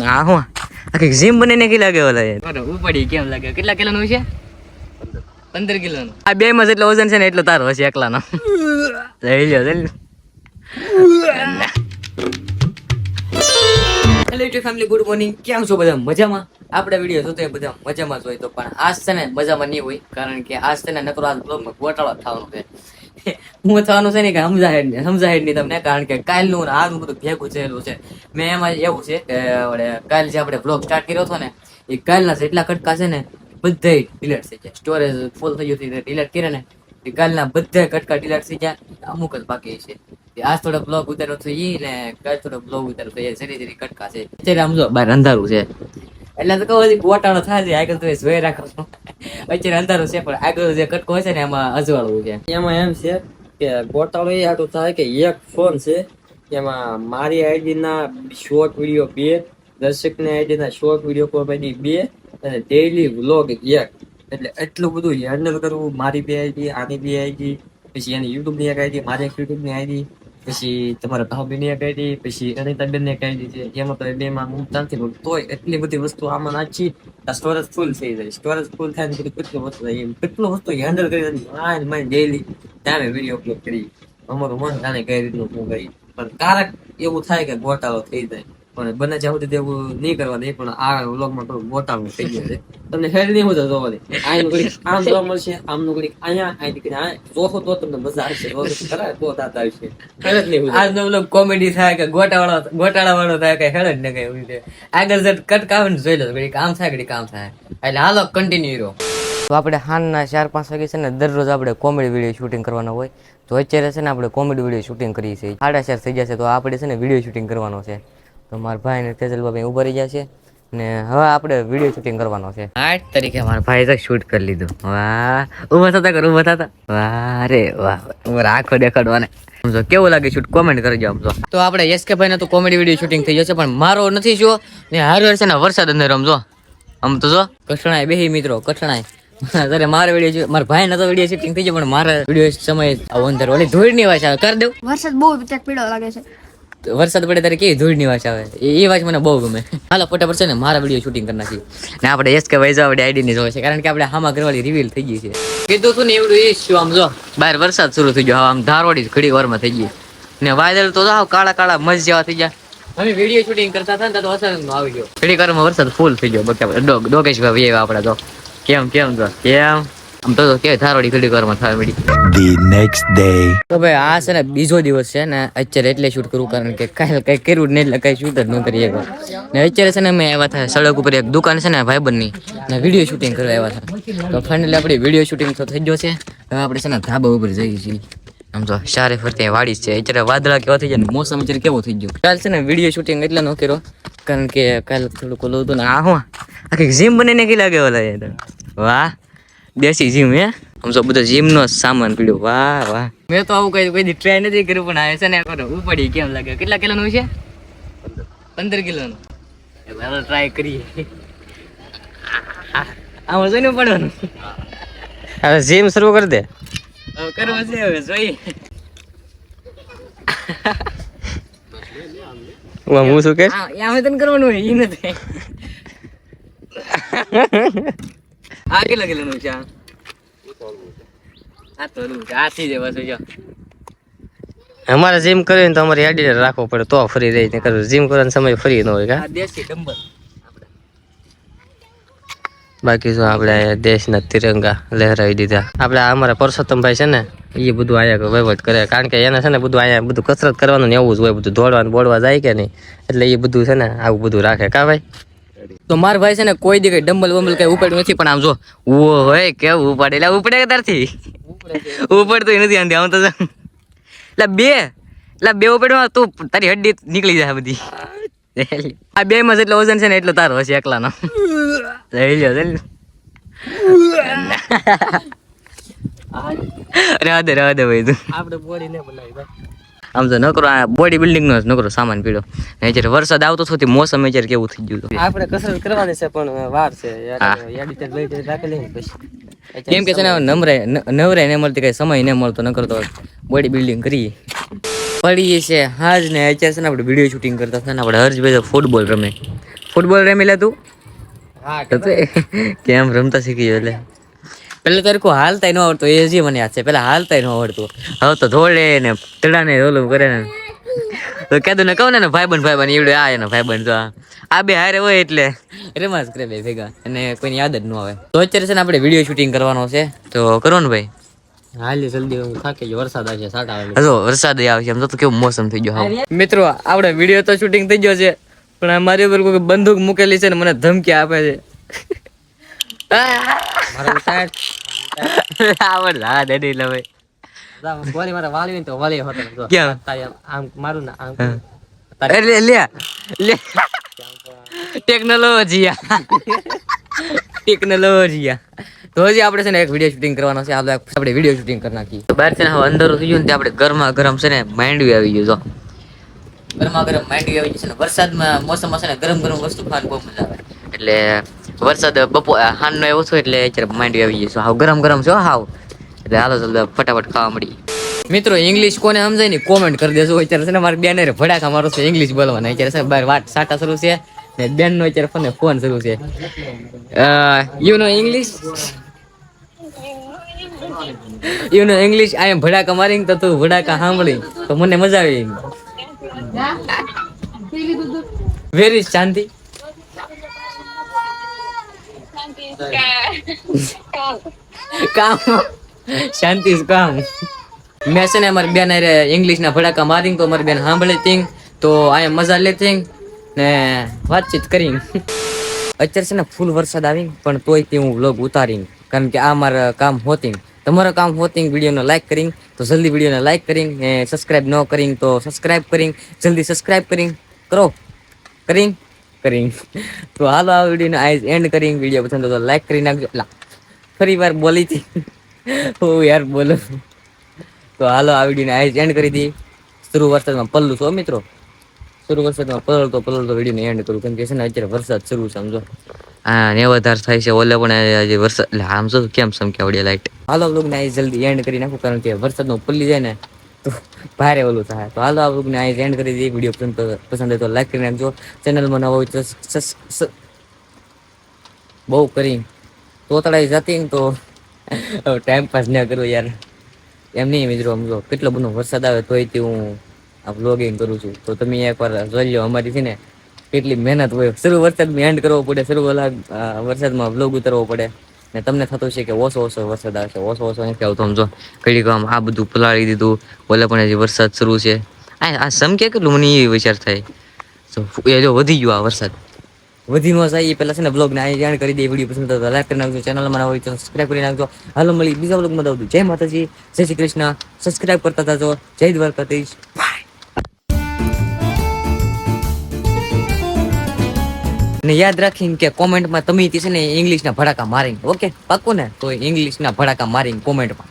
આ હું આખી જીમ બનીને કે લાગે ઓલા ઉપડી કેમ લાગે કેટલા કિલોનું છે 15 કિલોનું આ બે માં જેટલો વજન છે ને એટલો તારો હશે એકલાનો જઈ લ્યો hello YouTube family good morning કેમ છો બધા મજામાં આપણે વિડીયો જોતો બધા મજામાં જ હોય તો પણ આજ છે ને મજામાં નહીં હોય કારણ કે આજ છે ને નકરો આજ બ્લોગમાં ગોટાળો થવાનો છે હું થવાનું છે ને કે સમજાય નહીં તમને કારણ કે કાલનું આજનું બધું ભેગું થયેલું છે મેં એમાં એવું છે કે કાલ જે આપણે બ્લોગ સ્ટાર્ટ કર્યો હતો ને એ કાલના જેટલા કટકા છે ને બધા ડિલીટ થઈ ગયા સ્ટોરેજ ફૂલ થઈ ગયું ડિલીટ કરે ને એ કાલના બધા કટકા ડિલીટ થઈ ગયા અમુક જ બાકી છે આજ થોડો બ્લોગ ઉતાર્યો તો ઈ ને કાલ થોડો બ્લોગ ઉતાર્યો તો એ જરી કટકા છે અત્યારે આમ જો બહાર અંધારું છે એટલે તો કહું ગોટાળો થાય છે આગળ તો જોઈ રાખો અત્યારે અંધારું છે પણ આગળ જે કટકો હોય છે ને એમાં અજવાળું છે એમાં એમ છે કે ગોટાળો એ હાટું થાય કે એક ફોન છે એમાં મારી આઈડી ના શોર્ટ વિડીયો 2 દર્શકની આઈડી ના શોર્ટ વિડીયો કોમેડી 2 અને ડેઈલી વ્લોગ 1 એટલે એટલું બધું હેન્ડલ કરવું મારી બે આઈડી આની બે આઈડી પછી એની યુટ્યુબ ની એક આઈડી મારી યુટ્યુબ ની આઈડી પછી તમારા ભાભીની એક આઈડી પછી અનિતાબેન ની એક આઈડી છે એમાં તો બે માં હું ચાલતી પણ તોય એટલી બધી વસ્તુ આમાં નાખી સ્ટોરેજ ફૂલ થઈ જાય સ્ટોરેજ ફૂલ થાય ને કેટલી વસ્તુ કેટલું વસ્તુ હેન્ડલ કરી મને ડેઈલી ત્યાં વિડીયો અપલોડ કરી અમારું મન જાણે કઈ રીતનું હું કરી પણ કારક એવું થાય કે ગોટાળો થઈ જાય પણ બને જ્યાં સુધી એવું નહીં કરવા દે પણ આ વ્લોગમાં થોડું ગોટાળો થઈ ગયો છે તમને હેડ નહીં હોતો જોવા દે આનું ઘડીક આમ જોવા મળશે આમનું ઘડીક અહીંયા આની ઘડીક આ જોશો તો તમને મજા આવશે ખરા તો દાતા આવશે હેડ નહીં આજનો વ્લોગ કોમેડી થાય કે ગોટાળા વાળો થાય કે હેડ જ ન કઈ એવું છે આગળ જે કટકા આવે ને જોઈ લો ઘડીક આમ થાય ઘડીક આમ થાય એટલે હાલો કન્ટિન્યુ રહો તો આપણે હાનના 4-5 વાગે છે ને દરરોજ આપણે કોમેડી વિડીયો શૂટિંગ કરવાનો હોય તો અત્યારે છે ને આપણે કોમેડી વિડીયો શૂટિંગ કરીએ છીએ 4:30 થઈ જશે તો આપણે છે ને વિડીયો શૂટિંગ કરવાનો છે તો મારા ભાઈ ને તેજલભાઈ ઉભા રહી ગયા છે ને હવે આપણે વિડીયો શૂટિંગ કરવાનો છે 8 તારીખે મારા ભાઈ તો શૂટ કરી લીધું વાહ ઉભા થતા વાહ રે વાહ આંખો દેખાડવાને સમજો કેવું લાગે શૂટ કોમેન્ટ કરજો સમજો તો આપણે એસકે ભાઈ ને તો કોમેડી વિડીયો શૂટિંગ થઈ જશે પણ મારો નથી જો ને હારવાર છે ને વરસાદ અંદર સમજો આમ તો જો કઠણાય બેહી મિત્રો કઠણાય અરે મારા વિડીયો મારા ભાઈ ના તો વિડીયો શૂટિંગ થઈ જાય પણ મારા વિડીયો સમય અંદર ઓલી ધૂળ ની વાત આવે કરી દઉં વરસાદ બહુ પીળો લાગે છે વરસાદ પડે ત્યારે કેવી ધૂળ ની વાત આવે એ વાત મને બહુ ગમે હાલો ફટાફટ છે ને મારા વિડીયો શૂટિંગ કરી નાખી ને આપણે એસકે ભાઈ આપણી આઈડી ની જોવે છે કારણ કે આપણે હામાં ઘરવાળી રિવીલ થઈ ગઈ છે કીધું તું ને એવડું એ શું આમ જો બહાર વરસાદ શરૂ થઈ ગયો આમ ધારવાડી ઘડી વારમાં થઈ ગઈ ને વાદળ તો જાવ કાળા મજ જેવા થઈ ગયા અમે વિડીયો શૂટિંગ કરતા હતા ને તો અચાનક આવી ગયો ઘડી વારમાં વરસાદ ફૂલ થઈ ગયો ડોગેશ ભાઈ આપડા તો કેમ આમ તો કે ધારવાડી ઘડી વારમાં થાય મળી The next day. તો ભાઈ આ છે ને બીજો દિવસ છે ને અત્યારે એટલે શૂટ કરું કારણ કે કાલે કઈ કર્યું જ નહીં એટલે કઈ શૂટ જ ન કરી શકો ને અત્યારે છે ને મેં આવ્યા હતા સડક ઉપર એક દુકાન છે ને ભાઈબંધની ને વિડીયો શૂટિંગ કરવા આવ્યા હતા તો ફાઇનલી આપણી વિડીયો શૂટિંગ તો થઈ ગયો છે હવે આપણે છે ને ધાબા ઉપર જઈએ છીએ આમ તો સારે ફરતી વાડી છે અત્યારે વાદળા કેવા થઈ જાય ને મોસમ અત્યારે કેવો થઈ ગયો કાલ છે ને વિડીયો શૂટિંગ એટલે ન કર્યો કારણ કે કાલે થોડુંક ઓલું હતું ને આ હું આખી જીમ બનીને કે લાગે ઓલા વાહ દેશી જીમ હે સમજો બધો જીમ નો સામાન પીડ્યો વાહ મેં તો આવું કઈ કોઈ ટ્રાય નથી કર્યું પણ આવે છે ને ઉપડી કેમ લાગે કેટલા કિલોનું છે 15 કિલોનું હવે ટ્રાય કરીએ આમાં જોઈને પડવાનું હવે જીમ શરૂ કરી દે હવે કરવું છે હવે જોઈએ હું શું કે આમે તને કરવાનું હોય એ નથી આ કેટલા કિલોનું છે આ તો આથી જ બસ જો અમારે જીમ કરીને તો અમારે એડિટર રાખવો પડે તો ફરી રહી ને કરું જીમ કરવાનો સમય ફરી ન હોય આ દેશી ડમ્બલ બાકી જો આપણે દેશના તિરંગા લહેરાવી દીધા આપણે અમારા પરસોત્તમભાઈ છે ને એ બધું આયા વહીવટ કરે કારણ કે એને છે ને બધું અહીંયા બધું કસરત કરવાનું ને એવું જ હોય બધું દોડવાનું બોડવા જાય કે નહીં એટલે એ બધું છે ને આવું બધું રાખે કા ભાઈ તો મારા ભાઈ છે ને કોઈ દી કઈ ડમ્બલ વમ્બલ કઈ ઉપાડ્યું નથી પણ આમ જો ઓ હોય કેવું ઉપાડે એટલે ઉપડે કે તારથી ઉપડતું નથી આંધી આમ તો એટલે બે ઉપાડવા તું તારી હડ્ડી નીકળી જાય બધી આ બે માં જેટલો વજન છે ને એટલો તારો હશે એકલાનો જઈ લ્યો રહેવા દે ભાઈ તું આપણે બોડી ને બોલાવી આમ તો નકરો આ બોડી બિલ્ડિંગ નો નકરો સામાન પીડ્યો ને જ્યારે વરસાદ આવતો હતો મોસમ અત્યારે કેવું થઈ ગયું આપણે કસરત કરવાની છે પણ વાર છે એડિટર લઈ રાખેલી પછી કેમ કે છે ને નવરાય ને મળતી કઈ સમય ન મળતો ન કરતો બોડી બિલ્ડિંગ કરીએ પડીએ છે હાજ ને અત્યારે છે ને આપણે વિડીયો શૂટિંગ કરતા હતા ને આપણે હર્ષભાઈ ફૂટબોલ રમે ફૂટબોલ રમી લે તું હા તો કેમ રમતા શીખી ગયો એટલે પેલા તારે કોઈ હાલતા ન આવડતું એ હજી મને યાદ છે પેલા હાલતા ન આવડતું હવે તો ધોળે ને તડાને ઓલું કરે ને તો કીધું ને કહું ને ભાઈબંધ એવડે આ એનો ભાઈબંધ તો આ બે હારે હોય એટલે રમાસ કરે બે ભેગા અને કોઈની યાદ જ ન આવે તો અત્યારે છે ને આપણે વિડીયો શૂટિંગ કરવાનો છે તો કરો ને ભાઈ હાલી જલ્દી હું થાકી ગયો વરસાદ આવશે સાટા આવે હજો વરસાદ આવશે એમ તો કેવું મોસમ થઈ ગયો મિત્રો આપણે વિડીયો તો શૂટિંગ થઈ ગયો છે પણ આ મારી ઉપર કોઈ બંદૂક મૂકેલી છે ને મને ધમકી આપે છે મારો સાહેબ આવડ હા દેડી લે ભાઈ ગોળી મારે વાળવી ને તો વાળી હોતો ક્યાં? આમ મારું ના આમ અરે લે લે ટેકનોલોજીયા તો હજી આપણે છે ને એક વિડીયો શૂટિંગ કરવાનો છે આપણે વિડીયો શૂટિંગ કરી નાખીએ બહાર છે ને હવે અંદર થઈ ગયું ને આપણે ગરમા ગરમ છે ને માંડવી આવી ગયું જો ગરમા ગરમ માંડવી આવી ગઈ છે ને વરસાદમાં મોસમમાં છે ને ગરમ ગરમ વસ્તુ ખાવાની બહુ મજા આવે એટલે વરસાદ હાનનો એવો છો એટલે અત્યારે માંડવી આવી ગઈ છે હાવ ગરમ ગરમ છે હાવ એટલે હાલો જલ્દી ફટાફટ ખાવા મળી મિત્રો ઇંગ્લિશ કોને સમજાય ને કોમેન્ટ કરી દેજો અત્યારે છે ને મારી બેન ભડાકા મારો છે ઇંગ્લિશ બોલવાના અત્યારે છે બહાર વાત સાટા શરૂ છે ને બેન નો અત્યારે ફોન શરૂ છે યુ નો ઇંગ્લિશ આઈ એમ ભડાકા મારી તો તું ભડાકા સાંભળી તો મને મજા આવી વેરી શાંતિ કામ શાંતિ કામ મેં છે ને અમારી બેન ઇંગ્લિશ ના ભડાકા મારી તો અમારી બેન સાંભળી તી તો આ મજા લેતી ને વાતચીત કરી અત્યારે છે ને ફૂલ વરસાદ આવી પણ તોય તે હું વ્લોગ ઉતારી કારણ કે આ મારા કામ હોતી તમારા કામ હોતી વિડીયોને લાઈક કરી તો જલ્દી વિડીયોને લાઈક કરી ને સબસ્ક્રાઇબ ન કરી તો સબસ્ક્રાઇબ કરી જલ્દી સબસ્ક્રાઇબ કરી કરો કરી તો હાલો આ વિડીયોને આઈઝ એન્ડ કરી વિડીયો પસંદ તો લાઈક કરી નાખજો ફરી વાર બોલી હતી હું યાર બોલો તો હાલો આ વિડીયોને આઈઝ એન્ડ કરી દી શરૂ વરસાદમાં પલ્લું છો મિત્રો શરૂ વરસાદમાં પલળતો વિડીયોને એન્ડ કરું કેમ કે છે ને અત્યારે વરસાદ શરૂ સમજો હા ને વધારે થાય છે ઓલે પણ હજી વરસાદ એટલે આમ જો કેમ સમક્યા લાઈટ હાલો લોકોને આ જલ્દી એન્ડ કરી નાખું કારણ કે વરસાદનો પલ્લી જાય ને તો ભારે ઓલું થાય તો હાલો આ લોકોને આ એન્ડ કરી દઈએ વિડીયો પસંદ હોય તો લાઈક કરી નાખજો ચેનલમાં નવા હોય તો બહુ કરી તોતડાઈ જતી ને તો ટાઈમ પાસ ના કરો યાર એમ નહીં મિત્રો સમજો કેટલો બધો વરસાદ આવે તોય તે હું આ વ્લોગિંગ કરું છું તો તમે એકવાર જોઈ લો અમારી છે ને કેટલી મહેનત હોય શરૂ વરસાદમાં એન્ડ કરવો પડે શરૂ વરસાદમાં વ્લોગ ઉતારવો પડે ને તમને થતું છે કે ઓછો વરસાદ આવે છે ઓછો નથી આવતો સમજો કઈ કામ આ બધું પલાળી દીધું ઓલે પણ હજી વરસાદ શરૂ છે આ સમકે કેટલું મને એ વિચાર થાય એ જો વધી ગયો આ વરસાદ વધી ન જાય એ પહેલા છે ને બ્લોગને આ જાણ કરી દે વિડીયો પસંદ તો લાઈક કરી નાખજો ચેનલમાં ના હોય તો સબસ્ક્રાઈબ કરી નાખજો હાલો મળી બીજા બ્લોગમાં દઉં જય માતાજી જય શ્રી કૃષ્ણ સબસ્ક્રાઈબ કરતા થજો જય દ્વારકાધીશ ને યાદ રાખીને કે કોમેન્ટમાં તમે છે ને ઇંગ્લિશના ભડાકા મારીને ઓકે પાક્કું ને તો ઇંગ્લિશના ભડાકા મારીને કોમેન્ટમાં